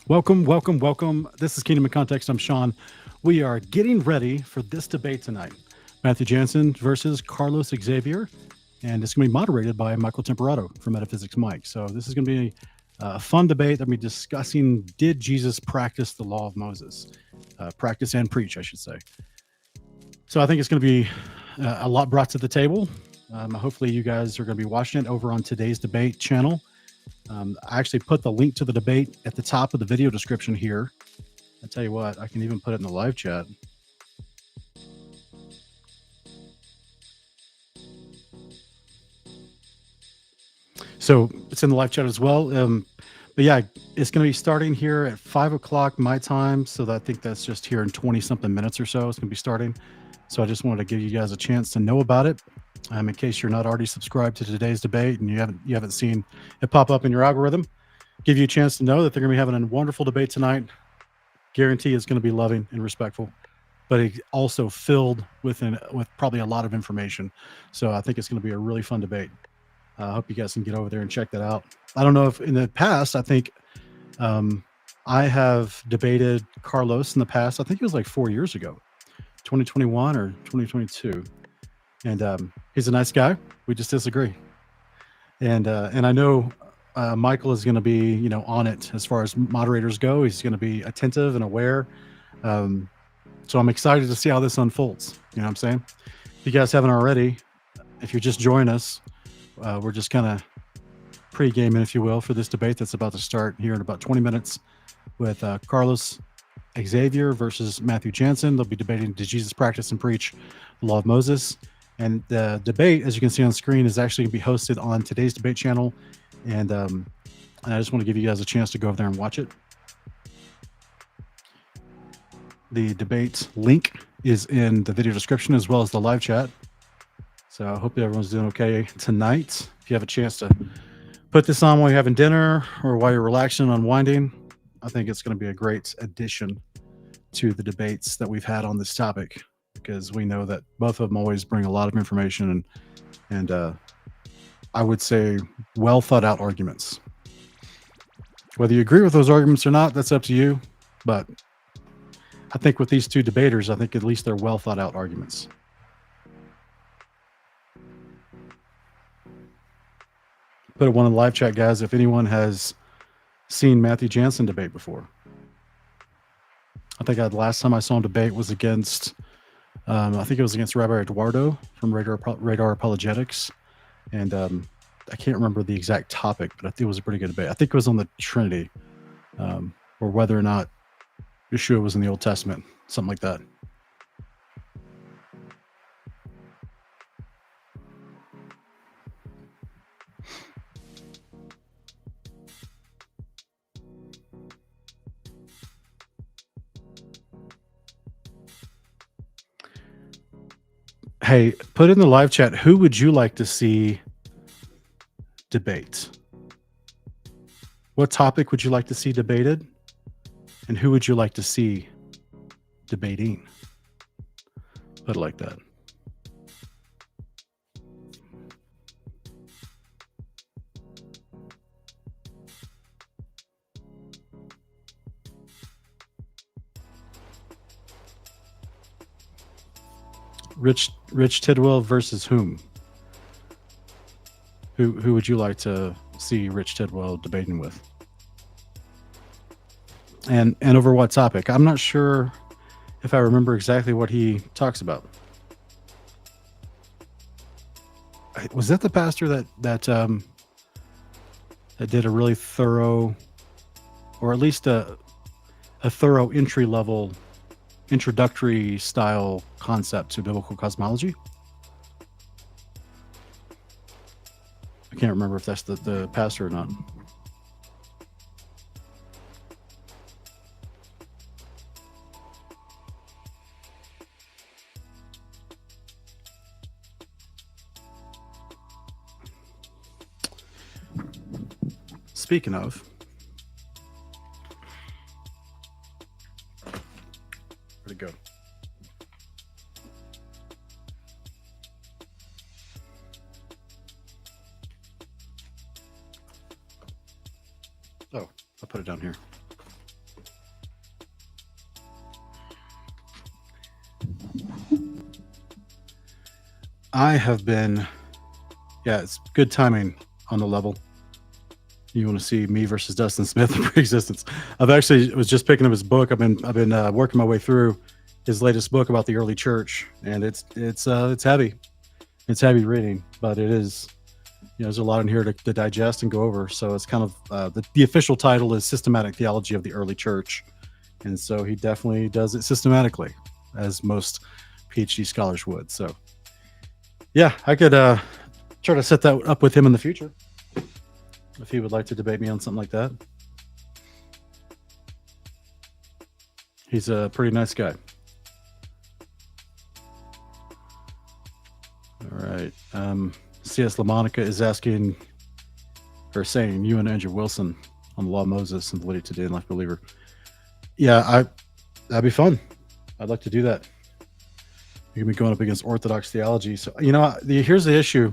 Welcome, welcome, welcome. This is Kingdom of Context. I'm Sean. We are getting ready for this debate tonight. Matthew Janzen versus Carlos Xavier. And it's going to be moderated by Michael Temperato from Metaphysics Mike. So this is going to be a fun debate that we'll be discussing, did Jesus practice the law of Moses? Practice and preach, I should say. So I think it's going to be a lot brought to the table. Hopefully you guys are going to be watching it over on today's debate channel. I actually put the link to the debate at the top of the video description here. I tell you what, I can even put it in the live chat. So it's in the live chat as well. But yeah, it's going to be starting here at 5 o'clock my time. So I think that's just here in 20 something minutes or so. It's going to be starting. So I just wanted to give you guys a chance to know about it. In case you're not already subscribed to today's debate and you haven't seen it pop up in your algorithm, give you a chance to know that they're going to be having a wonderful debate tonight. Guarantee it's going to be loving and respectful, but it also filled with probably a lot of information. So I think it's going to be a really fun debate. I hope you guys can get over there and check that out. I don't know if in the past, I think I have debated Carlos in the past. I think it was like 4 years ago, 2021 or 2022. And he's a nice guy. We just disagree. And I know Michael is going to be, on it as far as moderators go. He's going to be attentive and aware. So I'm excited to see how this unfolds. You know what I'm saying? If you guys haven't already, if you're just joining us, we're just kind of pre-gaming, if you will, for this debate that's about to start here in about 20 minutes with Carlos Xavier versus Matthew Janzen. They'll be debating, did Jesus practice and preach the law of Moses? And the debate, as you can see on screen, is actually going to be hosted on today's debate channel. And I just want to give you guys a chance to go over there and watch it. The debate link is in the video description as well as the live chat. So I hope everyone's doing okay tonight. If you have a chance to put this on while you're having dinner or while you're relaxing and unwinding, I think it's going to be a great addition to the debates that we've had on this topic, because we know that both of them always bring a lot of information and I would say well thought out arguments. Whether you agree with those arguments or not, that's up to you. But I think with these two debaters, I think at least they're well thought out arguments. Put one in the live chat, guys, if anyone has seen Matthew Janzen debate before. I think the last time I saw him debate was against, I think it was against Rabbi Eduardo from Radar Apologetics. And I can't remember the exact topic, but I think it was a pretty good debate. I think it was on the Trinity, or whether or not Yeshua was in the Old Testament, something like that. Hey, put in the live chat, who would you like to see debate? What topic would you like to see debated? And who would you like to see debating? Put it like that. Rich Tidwell versus whom? Who would you like to see Rich Tidwell debating with? And over what topic? I'm not sure if I remember exactly what he talks about. Was that the pastor that did a really thorough, or at least a thorough introductory style concept to biblical cosmology? I can't remember if that's the pastor or not. Speaking of, where'd it go? Oh, I'll put it down here. I have been, yeah, it's good timing on the level. You want to see me versus Dustin Smith in pre-existence? I've actually was just picking up his book. I've been working my way through his latest book about the early church, and it's heavy. It's heavy reading, but it is, there's a lot in here to digest and go over. So it's kind of the official title is Systematic Theology of the Early Church, and so he definitely does it systematically, as most PhD scholars would. So yeah, I could try to set that up with him in the future if he would like to debate me on something like that. He's a pretty nice guy. All right. C.S. LaMonica is asking or saying you and Andrew Wilson on the law of Moses and validity today in life believer. Yeah, that'd be fun. I'd like to do that. You're gonna be going up against Orthodox theology. So here's the issue.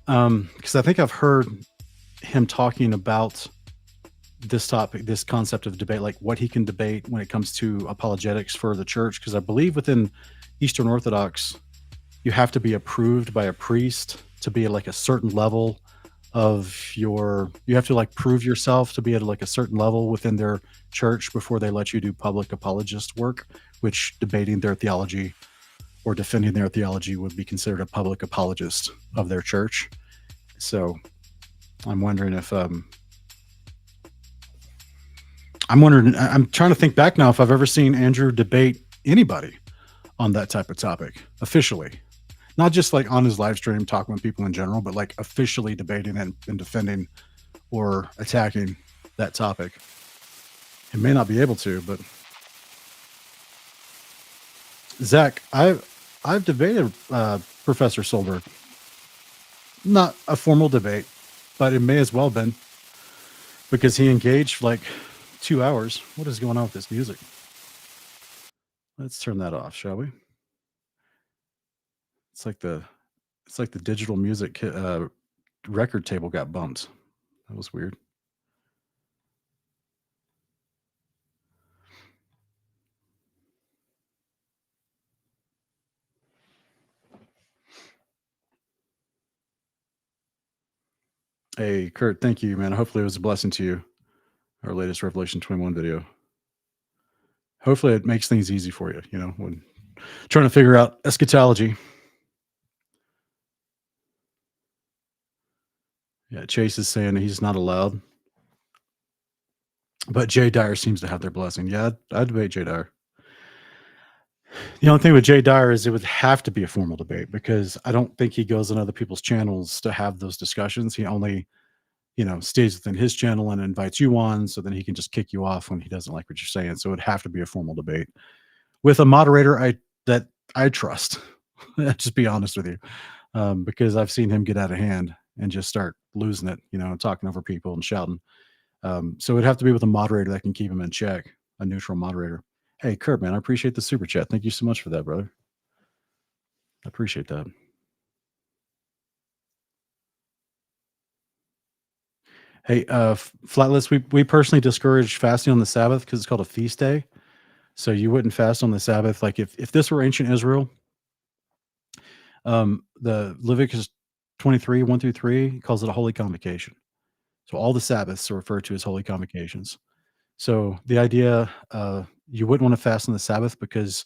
Because I think I've heard him talking about this topic, this concept of debate, like what he can debate when it comes to apologetics for the church. Because I believe within Eastern Orthodox, you have to be approved by a priest to be at like a certain level you have to like prove yourself to be at like a certain level within their church before they let you do public apologist work, which debating their theology or defending their theology would be considered a public apologist of their church. So I'm wondering if I'm trying to think back now if I've ever seen Andrew debate anybody on that type of topic officially. Not just like on his live stream talking with people in general, but like officially debating and defending or attacking that topic. He may not be able to, but Zach, I've debated Professor Solberg. Not a formal debate, but it may as well have been because he engaged like 2 hours. What is going on with this music? Let's turn that off, shall we? It's like the digital music record table got bumped. That was weird. Hey, Kurt, thank you, man. Hopefully it was a blessing to you. Our latest Revelation 21 video. Hopefully it makes things easy for you, when trying to figure out eschatology. Yeah, Chase is saying he's not allowed. But Jay Dyer seems to have their blessing. Yeah, I'd debate Jay Dyer. The only thing with Jay Dyer is it would have to be a formal debate because I don't think he goes on other people's channels to have those discussions. He only, stays within his channel and invites you on so then he can just kick you off when he doesn't like what you're saying. So it would have to be a formal debate with a moderator that I trust. Just be honest with you, because I've seen him get out of hand and just start losing it, talking over people and shouting. So it'd have to be with a moderator that can keep him in check, a neutral moderator. Hey, Kurt, man, I appreciate the super chat. Thank you so much for that, brother. I appreciate that. Hey, Flatless, we personally discourage fasting on the Sabbath because it's called a feast day. So you wouldn't fast on the Sabbath. Like if this were ancient Israel, the Leviticus 23, 1 through 3 calls it a holy convocation. So all the Sabbaths are referred to as holy convocations. So the idea, you wouldn't want to fast on the Sabbath because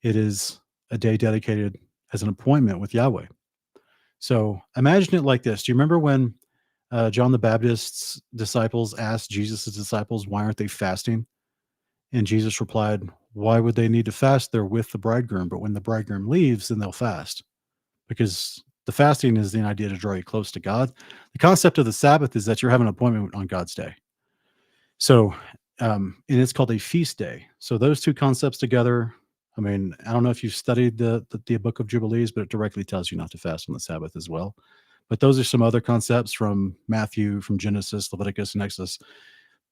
it is a day dedicated as an appointment with Yahweh. So imagine it like this. Do you remember when John the Baptist's disciples asked Jesus' disciples, why aren't they fasting? And Jesus replied, why would they need to fast? They're with the bridegroom. But when the bridegroom leaves, then they'll fast because the fasting is the idea to draw you close to God. The concept of the Sabbath is that you're having an appointment on God's day. So, and it's called a feast day. So those two concepts together, I mean, I don't know if you've studied the book of Jubilees, but it directly tells you not to fast on the Sabbath as well. But those are some other concepts from Matthew, from Genesis, Leviticus, and Exodus,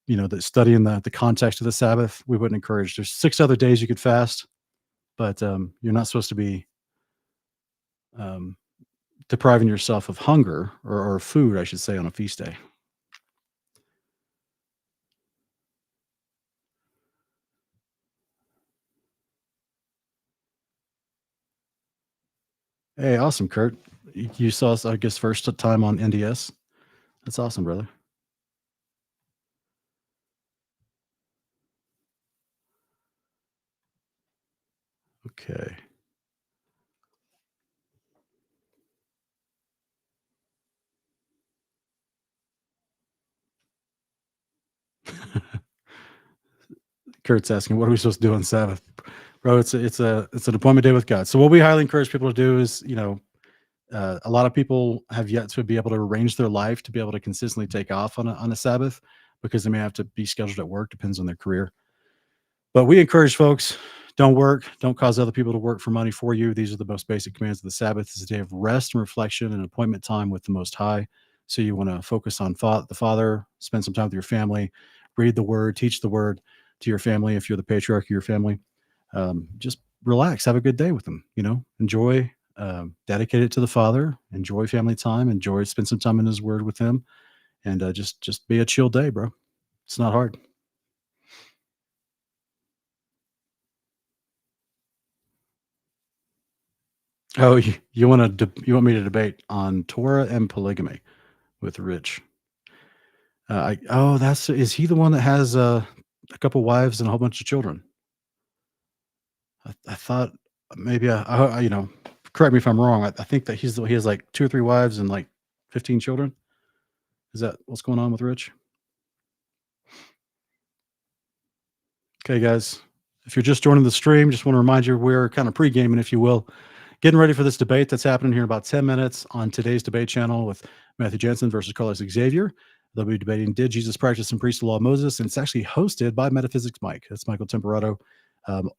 that studying the context of the Sabbath, we wouldn't encourage. There's 6 other days you could fast, but you're not supposed to be um, depriving yourself of hunger or food, I should say, on a feast day. Hey, awesome, Kurt. You saw us, I guess, first time on NDS. That's awesome, brother. Okay. Kurt's asking, what are we supposed to do on Sabbath? Bro, it's an appointment day with God. So what we highly encourage people to do is, a lot of people have yet to be able to arrange their life to be able to consistently take off on a Sabbath because they may have to be scheduled at work, depends on their career. But we encourage folks, don't work, don't cause other people to work for money for you. These are the most basic commands of the Sabbath. It's a day of rest and reflection and appointment time with the Most High. So you want to focus on the Father, spend some time with your family, read the Word, teach the Word to your family if you're the patriarch of your family. Just relax, have a good day with them. Enjoy, dedicate it to the Father, enjoy family time, enjoy, spend some time in His Word with Him, and just be a chill day, bro. It's not hard. Oh, you want me to debate on Torah and polygamy with Rich? That's is he the one that has a couple wives and a whole bunch of children? I thought maybe correct me if I'm wrong. I think that he has like two or three wives and like 15 children. Is that what's going on with Rich? Okay, guys, if you're just joining the stream, just want to remind you we're kind of pre-gaming, if you will, getting ready for this debate that's happening here in about 10 minutes on today's debate channel with Matthew Janzen versus Carlos Xavier. They'll be debating, did Jesus practice and preach the law of Moses? And it's actually hosted by Metaphysics Mike. That's Michael Temperato. Um,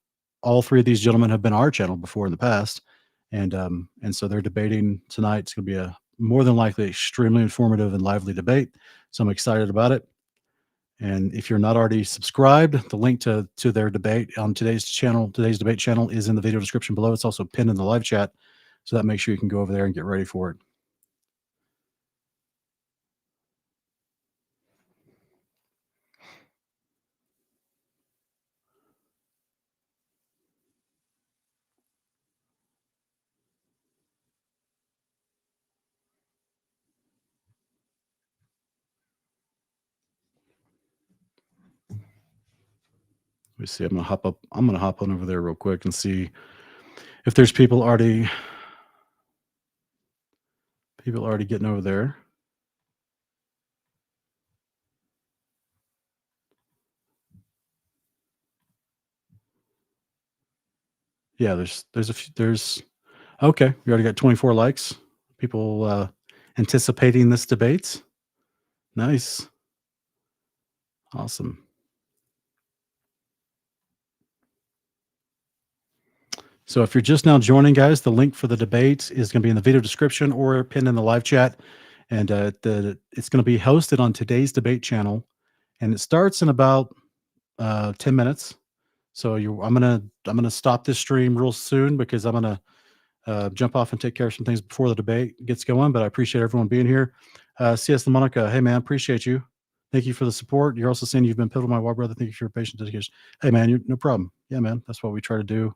all three of these gentlemen have been on our channel before in the past. And so they're debating tonight. It's going to be a more than likely extremely informative and lively debate. So I'm excited about it. And if you're not already subscribed, the link to their debate on today's debate channel is in the video description below. It's also pinned in the live chat. So that makes sure you can go over there and get ready for it. Let me see. I'm gonna hop on over there real quick and see if there's people already getting over there. Yeah, there's okay. We already got 24 likes. People anticipating this debate. Nice. Awesome. So if you're just now joining, guys, the link for the debate is going to be in the video description or pinned in the live chat. And it's going to be hosted on today's debate channel. And it starts in about 10 minutes. So I'm gonna stop this stream real soon because I'm gonna jump off and take care of some things before the debate gets going. But I appreciate everyone being here. CS Monica, hey man, appreciate you. Thank you for the support. You're also saying you've been pivotal, my wild brother. Thank you for your patient dedication. Hey man, you no problem. Yeah, man, that's what we try to do.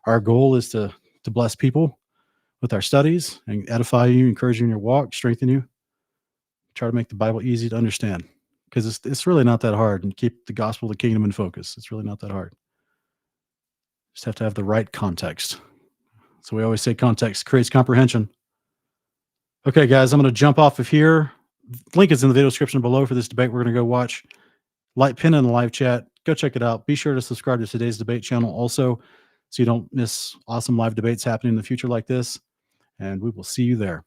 Our goal is to bless people with our studies and edify you, encourage you in your walk, strengthen you. Try to make the Bible easy to understand because it's really not that hard, and keep the gospel of the kingdom in focus. It's really not that hard. Just have to have the right context. So we always say context creates comprehension. Okay, guys, I'm going to jump off of here. Link is in the video description below for this debate. We're going to go watch. Light pin in the live chat. Go check it out. Be sure to subscribe to today's debate channel also so you don't miss awesome live debates happening in the future like this. And we will see you there.